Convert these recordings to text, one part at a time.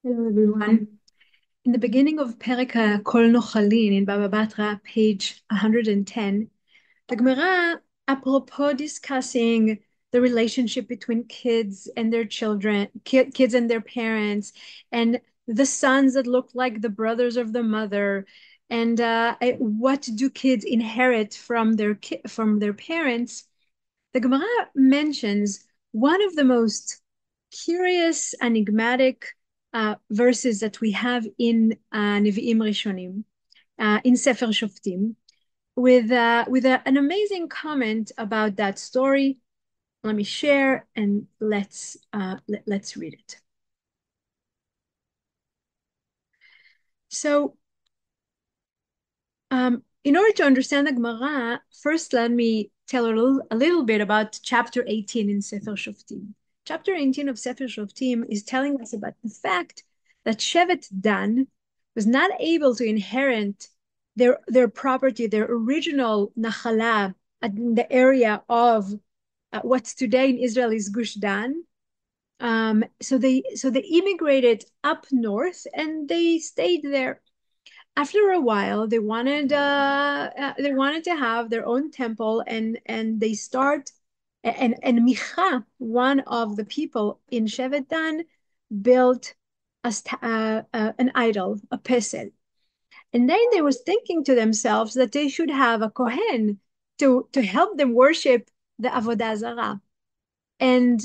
Hello, everyone. In the beginning of Perika Kol Nochalin in Bava Batra, page 110, the Gemara, apropos discussing the relationship between kids and their children, kids and their parents, and the sons that look like the brothers of the mother, and what do kids inherit from their parents? The Gemara mentions one of the most curious, enigmatic verses that we have in Nevi'im Rishonim, in Sefer Shoftim, with an amazing comment about that story. Let me share and let's read it. So, in order to understand the Gemara, first let me tell a little bit about chapter 18 in Sefer Shoftim. Chapter 18 of Sefer Shoftim is telling us about the fact that Shevet Dan was not able to inherit their property, their original Nachala in the area of what's today in Israel is Gush Dan. So they immigrated up north and they stayed there. After a while, they wanted to have their own temple, and they start and Micha, one of the people in Shevet Dan, built an idol, a pesel. And then they was thinking to themselves that they should have a kohen to help them worship the avodah zarah. And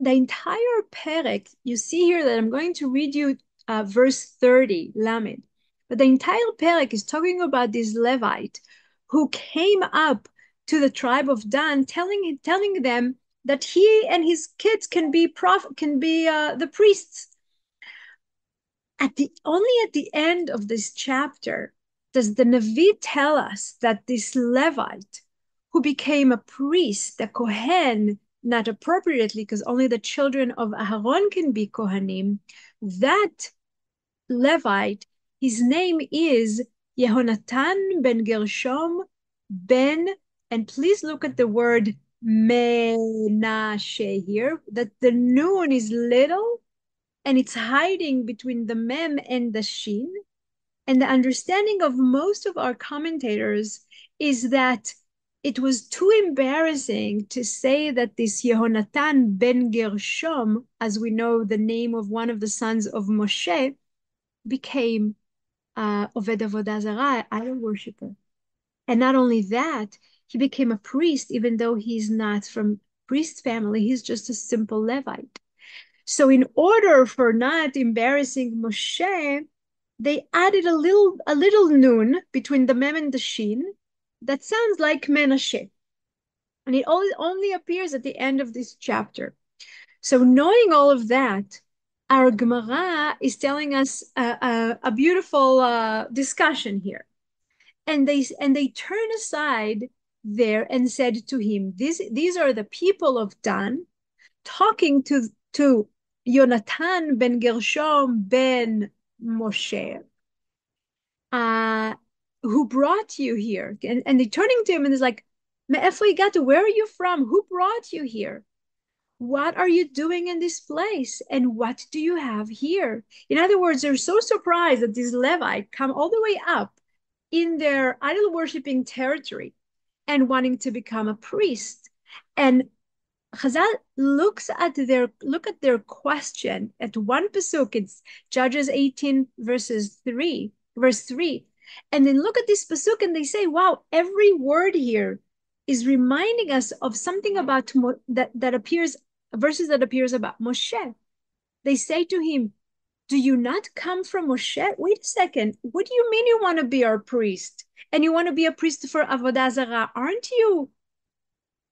the entire perek, you see here that I'm going to read you verse 30, Lamed. But the entire perek is talking about this Levite who came up to the tribe of Dan, telling them that he and his kids can be the priests. Only at the end of this chapter does the Navi tell us that this Levite, who became a priest, a Kohen, not appropriately, because only the children of Aharon can be Kohanim, that Levite, his name is Yehonatan ben Gershom ben, and please look at the word Menashe here, that the noon is little and it's hiding between the mem and the shin. And the understanding of most of our commentators is that it was too embarrassing to say that this Yehonatan ben Gershom, as we know the name of one of the sons of Moshe, became Oved Avodah Zarah, idol worshiper. And not only that, he became a priest, even though he's not from priest family, he's just a simple Levite. So in order for not embarrassing Moshe, they added a little nun between the mem and the shin that sounds like Menashe. And it only appears at the end of this chapter. So knowing all of that, our Gemara is telling us a beautiful discussion here. And they turn aside there and said to him, these are the people of Dan talking to Yonatan ben Gershom ben Moshe, who brought you here? And they're turning to him and it's like, where are you from? Who brought you here? What are you doing in this place? And what do you have here? In other words, they're so surprised that these Levite come all the way up in their idol worshiping territory and wanting to become a priest. And Chazal look at their question at one pasuk. It's Judges 18 verse 3, and then look at this pasuk and they say, "Wow, every word here is reminding us of something about that appears verses that appears about Moshe." They say to him, "Do you not come from Moshe?" Wait a second. What do you mean you want to be our priest? And you want to be a priest for Avodah Zarah? Aren't you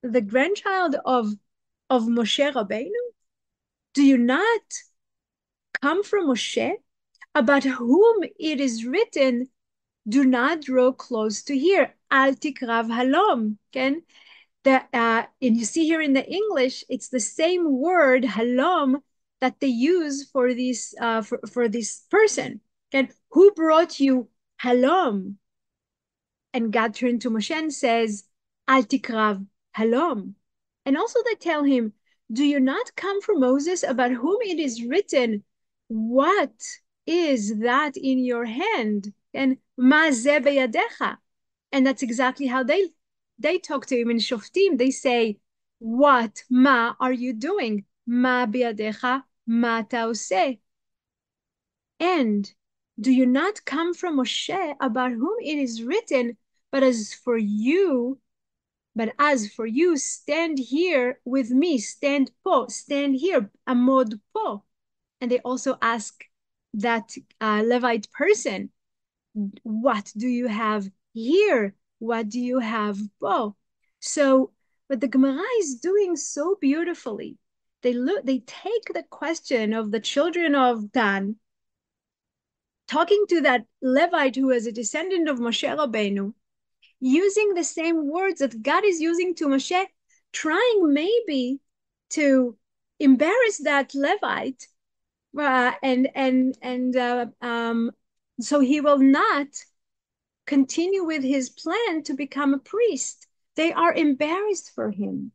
the grandchild of Moshe Rabbeinu? Do you not come from Moshe, about whom it is written, do not draw close to here, al tikrav halom, okay? And you see here in the English, it's the same word, halom, that they use for this person. Okay? Who brought you halom? And God turned to Moshe and says, al tikrav halom. And also they tell him, do you not come from Moses, about whom it is written, what is that in your hand? And ma ze beyadecha. And that's exactly how they talk to him in Shoftim. They say, what, ma are you doing? Ma beyadecha, ma taoseh. And do you not come from Moshe, about whom it is written, but as for you, stand here with me, stand here, amod po. And they also ask that Levite person, what do you have here? What do you have po? So what the Gemara is doing so beautifully, they take the question of the children of Dan, talking to that Levite who is a descendant of Moshe Rabbeinu, using the same words that God is using to Moshe, trying maybe to embarrass that Levite, so he will not continue with his plan to become a priest. They are embarrassed for him,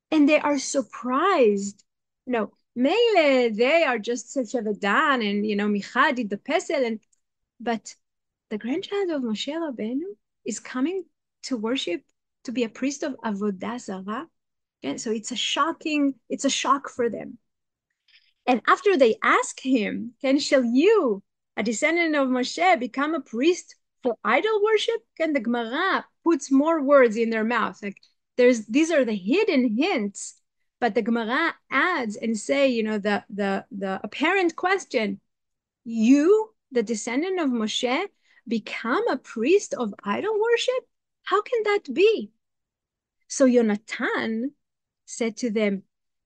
and they are surprised. No, Mele, they are just such a Dan, and Micha did the pesel, but the grandchild of Moshe Rabbeinu is coming to worship, to be a priest of Avodah Zarah. Okay? So it's a shock for them. And after they ask him, shall you, a descendant of Moshe, become a priest for idol worship? The Gemara puts more words in their mouth. Like these are the hidden hints, but the Gemara adds and say, the apparent question, you, the descendant of Moshe, become a priest of idol worship? How can that be? So Yonatan said to them,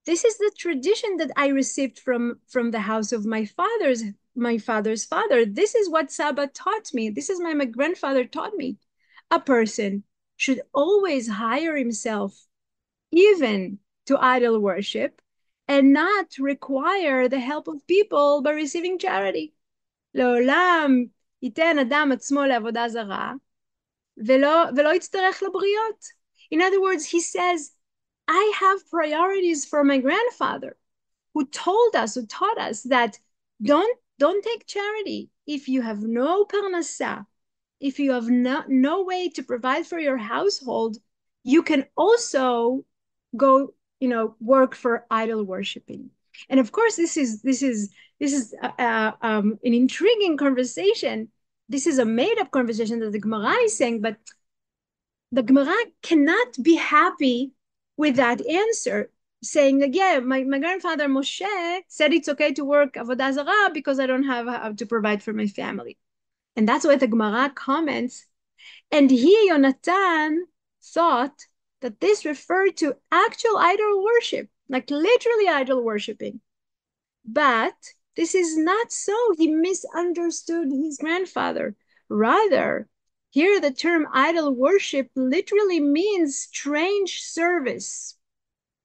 this is the tradition that I received from the house of my father's father. This is what Saba taught me. This is my grandfather taught me. A person should always hire himself even to idol worship and not require the help of people by receiving charity. לעולם ייתן אדם עצמו לעבודה זרה ולא יצטרך לבריות. In other words, he says, I have priorities for my grandfather who taught us that don't take charity if you have no parnasa, if you have no way to provide for your household. You can also go, work for idol worshiping. And of course, this is an intriguing conversation. This is a made-up conversation that the Gemara is saying, but the Gemara cannot be happy with that answer, saying that, yeah, my grandfather Moshe said it's okay to work Avodah Zarah because I don't have to provide for my family. And that's why the Gemara comments. And he, Yonatan, thought that this referred to actual idol worship, like literally idol worshiping. But this is not so. He misunderstood his grandfather. Rather, here the term idol worship literally means strange service,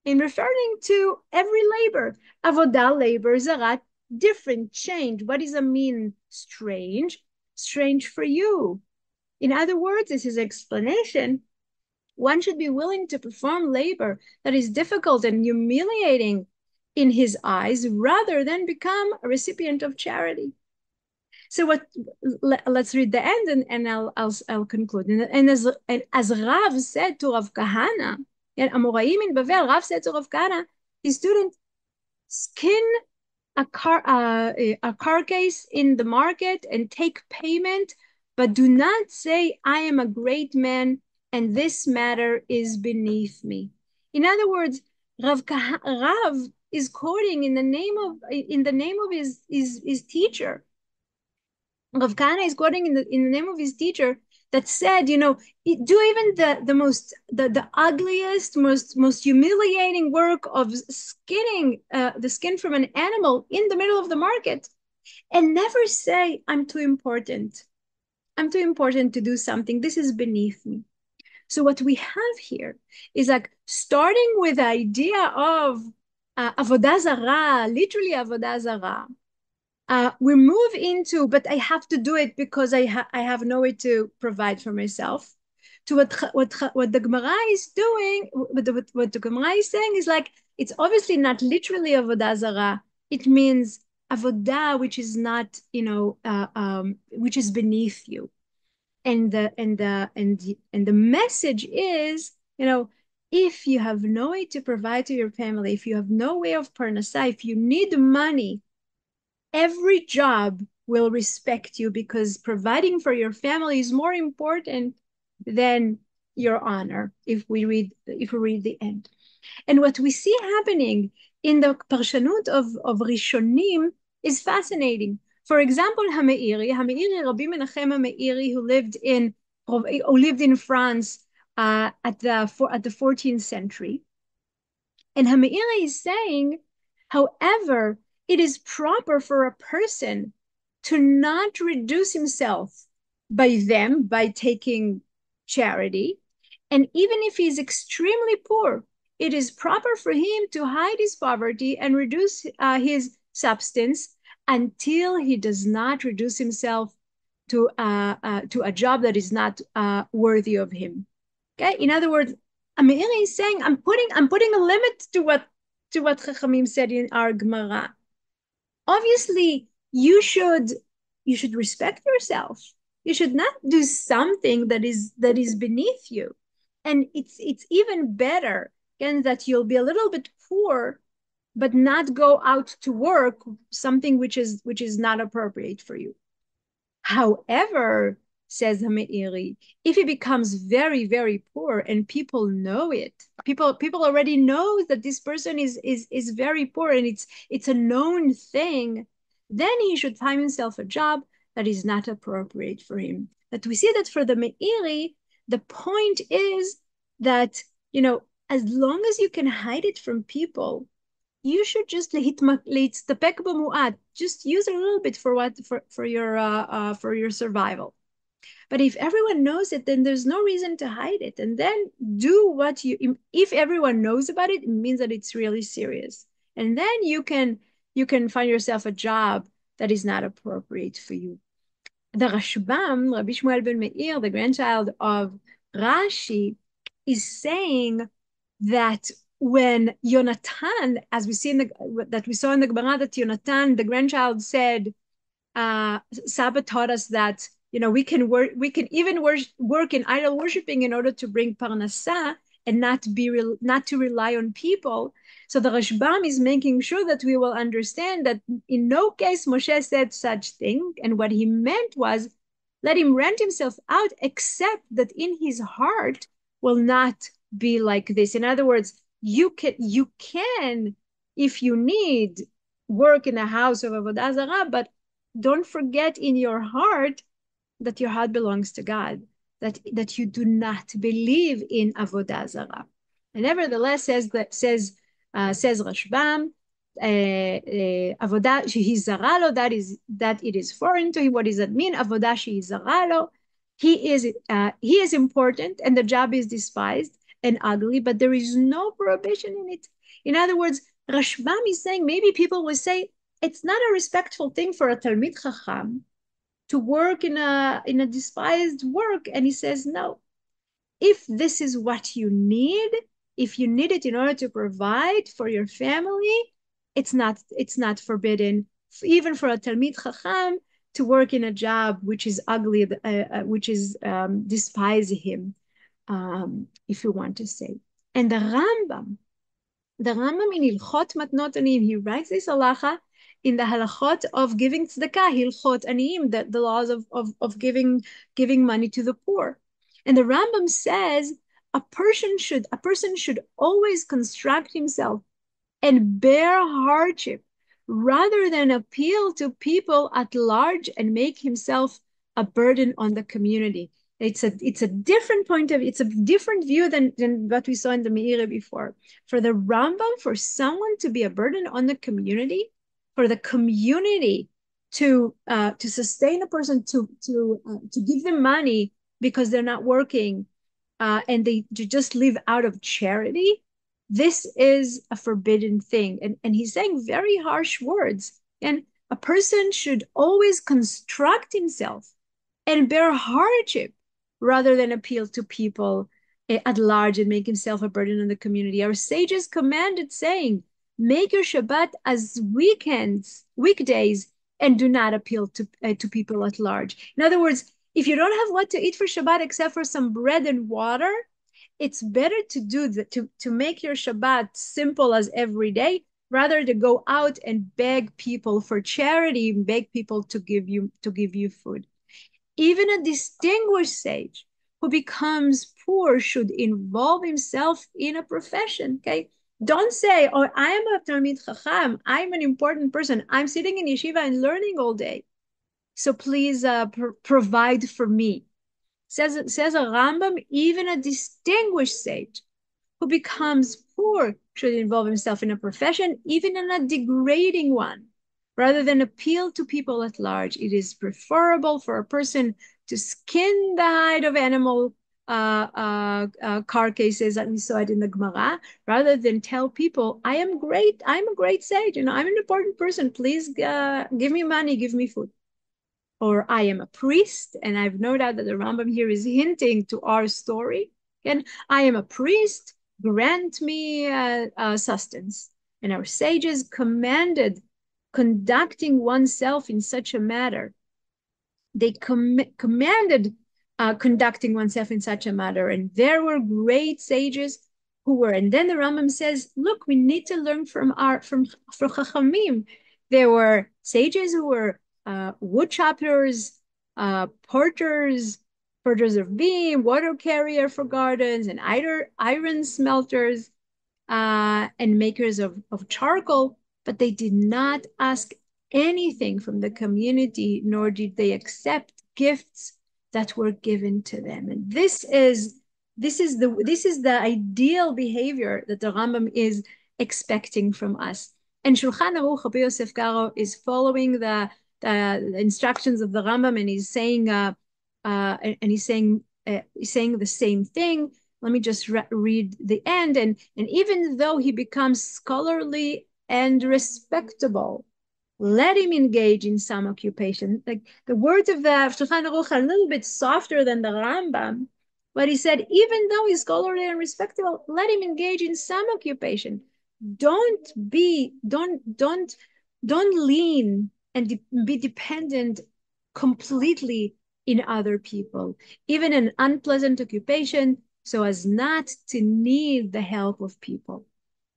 in referring to every labor. Avodah labor, zarat, different, change. What does it mean? Strange. Strange for you. In other words, this is explanation. One should be willing to perform labor that is difficult and humiliating in his eyes, rather than become a recipient of charity. So let's read the end, and I'll conclude. And as Rav said to Rav Kahana, Amoraim in Bavel, Rav said to Rav Kahana, his student, skin a carcass in the market and take payment, but do not say, I am a great man and this matter is beneath me. In other words, Rav is quoting in the name of his teacher. Rav Kahana is quoting in the name of his teacher that said, do even the ugliest, most humiliating work of skinning the skin from an animal in the middle of the market, and never say, I'm too important. I'm too important to do something. This is beneath me. So what we have here is like starting with the idea of avodah zarah, literally avodah zarah. We move into, but I have to do it because I have no way to provide for myself. To what the Gemara is doing, what the Gemara is saying is like, it's obviously not literally avodah zarah. It means avodah which is not, which is beneath you. And the message is, if you have no way to provide to your family, if you have no way of parnasa, if you need money, every job will respect you, because providing for your family is more important than your honor, if we read the end. And what we see happening in the parshanut of Rishonim is fascinating. For example, Hameiri, Rabbi Menachem Hameiri, who lived in France at the 14th century. And Hameiri is saying, however, it is proper for a person to not reduce himself by taking charity. And even if he's extremely poor, it is proper for him to hide his poverty and reduce his substance until he does not reduce himself to a job that is not worthy of him. Okay, in other words, Meiri is saying, I'm putting a limit to what Chachamim said in our Gemara. Obviously, you should respect yourself. You should not do something that is beneath you. And it's even better, again, that you'll be a little bit poor, but not go out to work something which is not appropriate for you. However, says Hameiri, if he becomes very, very poor and people know it, people already know that this person is very poor and it's a known thing, then he should find himself a job that is not appropriate for him. But we see that for the Meiri, the point is that, as long as you can hide it from people, you should just just use a little bit for your survival. But if everyone knows it, then there's no reason to hide it. And then if everyone knows about it, it means that it's really serious. And then you can find yourself a job that is not appropriate for you. The Rashbam, Rabbi Shmuel ben Meir, the grandchild of Rashi, is saying that when Yonatan, as we saw in the Gemara, that Yonatan, the grandchild, said, Saba taught us that we can even work in idol worshiping in order to bring parnasa and not to rely on people. So the Rashbam is making sure that we will understand that in no case Moshe said such thing, and what he meant was, let him rent himself out, except that in his heart will not be like this. In other words, you can, if you need, work in a house of Avodah Zarah, but don't forget in your heart that your heart belongs to God, that you do not believe in Avodah Zarah. And nevertheless, says Rashbam, Avodah shehi zara lo, that it is foreign to him. What does that mean? Avodah shehi zara lo. He is important, and the job is despised and ugly, but there is no prohibition in it. In other words, Rashbam is saying, maybe people will say it's not a respectful thing for a Talmid Chacham to work in a despised work. And he says, no, if this is what you need, if you need it in order to provide for your family, it's not forbidden, even for a Talmid Chacham, to work in a job which is ugly, which is despise him, if you want to say. And the Rambam in Hilchot Matnot Aniyim, he writes this halacha in the halachot of giving tzedakah, Hilchot Aniyim, the laws of giving money to the poor. And the Rambam says a person should always construct himself and bear hardship rather than appeal to people at large and make himself a burden on the community. It's a different point of view. It's a different view than what we saw in the Meiri before. For the Rambam, for someone to be a burden on the community, for the community to sustain a person, to give them money because they're not working, and they just live out of charity, this is a forbidden thing. And he's saying very harsh words. And a person should always construct himself and bear hardship rather than appeal to people at large and make himself a burden on the community. Our sages commanded, saying, Make your Shabbat as weekdays, and do not appeal to people at large. In other words, if you don't have what to eat for Shabbat except for some bread and water, it's better to do that, to make your Shabbat simple as every day, rather to go out and beg people for charity, beg people to give you food. Even a distinguished sage who becomes poor should involve himself in a profession. Okay, don't say, "Oh, I am a Talmid Chacham. I'm an important person. I'm sitting in yeshiva and learning all day. So please provide for me." Says a Rambam, even a distinguished sage who becomes poor should involve himself in a profession, even in a degrading one, rather than appeal to people at large. It is preferable for a person to skin the hide of animal carcasses, that we saw it in the Gemara, rather than tell people, "I am great. I'm a great sage. I'm an important person. Please give me money, give me food." Or "I am a priest," and I've no doubt that the Rambam here is hinting to our story. And "I am a priest, grant me sustenance." And our sages commanded conducting oneself in such a manner. They commanded conducting oneself in such a manner. And there were great sages who were. And then the Rambam says, look, we need to learn from Chachamim. There were sages who were wood choppers, porters of beam, water carrier for gardens, and iron smelters, and makers of charcoal, but they did not ask anything from the community, nor did they accept gifts that were given to them. And this is the ideal behavior that the Rambam is expecting from us. And Shulchan Aruch, Rabbi Yosef Karo, is following the instructions of the Rambam, and he's saying he's saying the same thing. Let me just read the end. And even though he becomes scholarly and respectable, let him engage in some occupation. Like the words of the Shulchan Aruch are a little bit softer than the Rambam, but he said, even though he's scholarly and respectable, let him engage in some occupation. Don't lean and be dependent completely in other people, even an unpleasant occupation, so as not to need the help of people.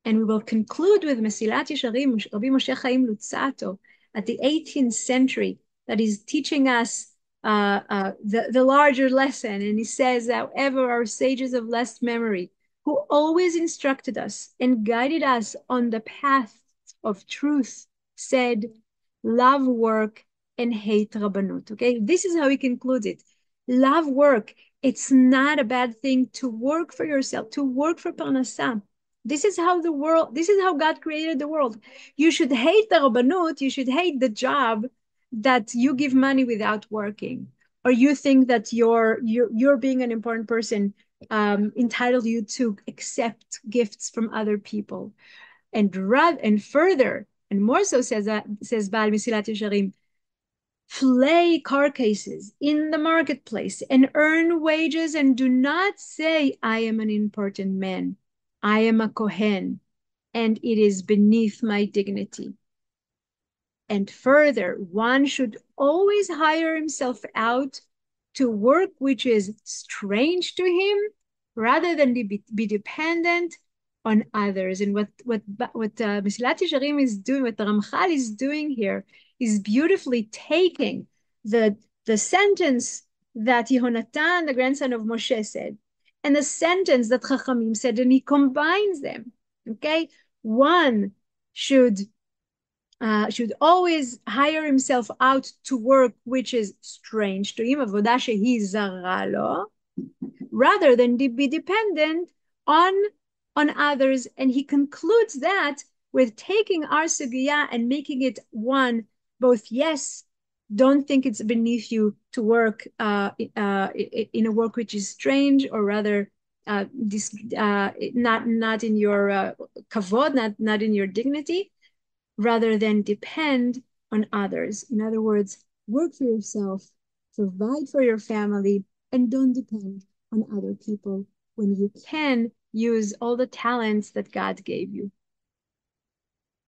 And we will conclude with Mesilat Yesharim, Rabbi Moshe Chaim Luzzatto, at the 18th century, that is teaching us the larger lesson. And he says, however, our sages of blessed memory, who always instructed us and guided us on the path of truth, said, love work and hate Rabbanut. Okay, this is how he concludes it. Love work. It's not a bad thing to work for yourself, to work for Parnassah. This is how God created the world. You should hate the Rabbanut, you should hate the job that you give money without working, or you think that you're being an important person entitled you to accept gifts from other people. And further, and more so, says Baal Mesilat Yesharim, flay carcasses in the marketplace and earn wages, and do not say, I am an important man, I am a Kohen, and it is beneath my dignity. And further, one should always hire himself out to work which is strange to him, rather than be dependent on others. And what Mesilat Yesharim is doing, what the Ramchal is doing here, is beautifully taking the sentence that Yehonatan, the grandson of Moshe, said, and the sentence that Chachamim said, and he combines them. Okay, one should always hire himself out to work which is strange to him, avodah shehi zara lo, rather than be dependent on others. And he concludes that with taking our sugya and making it one, both, yes, don't think it's beneath you to work in a work which is strange, or rather not in your kavod, not in your dignity, rather than depend on others. In other words, work for yourself, provide for your family, and don't depend on other people when you can use all the talents that God gave you.